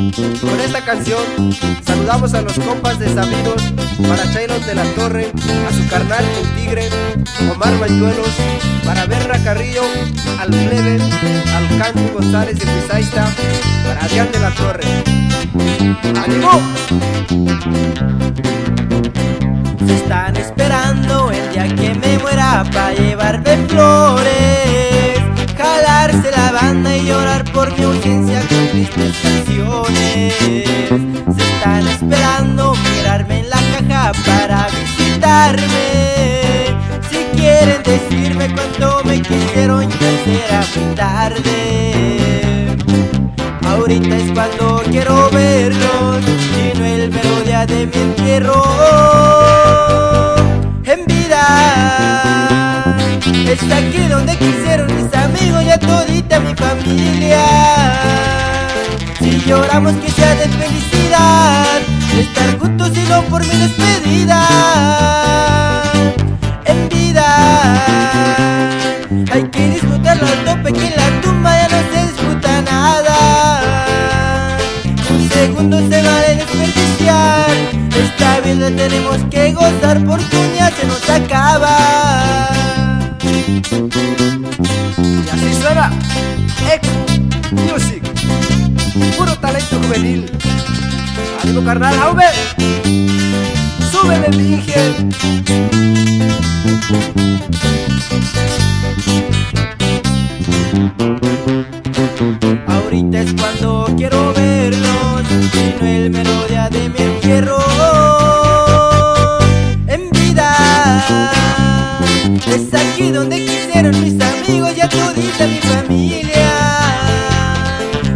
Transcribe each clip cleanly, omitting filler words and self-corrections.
Con esta canción saludamos a los compas desabridos, para Chaylon de la Torre, a su carnal el Tigre, Omar Mayuelos, para Berra Carrillo, al Plebe, al Canco González de Pizaista, para Adrián de la Torre. ¡Ánimo! Se están esperando el día que me muera para llevarme flores, jalarse la banda y llorar por mi ausencia con tristes canciones. Se están esperando mirarme en la caja para visitarme. Si quieren decirme cuánto me quisieron, ya será muy tarde. Ahorita es cuando quiero verlos y no el mero día de mi entierro. En vida está aquí donde quisieron mis amigos y a todita mi familia. Si lloramos que sea de felicidad, de estar juntos y no por mi despedida. En vida hay que disfrutarlo al tope, que en la tumba ya no se disfruta nada. Un segundo se vale desperdiciar, esta vida tenemos que gozar porque un día se nos acaba. Y así suena Echo Music, puro talento juvenil. ¡Ánimo, carnal! ¡Aume! ¡Súbele, mi ingel! Ahorita es cuando quiero verlos y no el mero día de mi entierro. En vida es aquí donde quisieron mis amigos y a todita mi familia.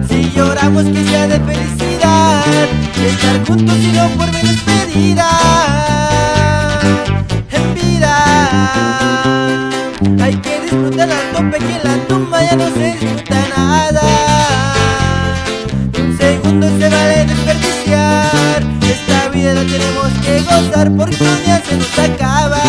Si lloramos que sea de felicidad, de estar juntos y no por mi despedida. En vida hay que disfrutar al tope, que en la tumba ya no se disfruta nada. Un segundo se vale desperdiciar, esta vida la tenemos que gozar porque un día se nos acaba.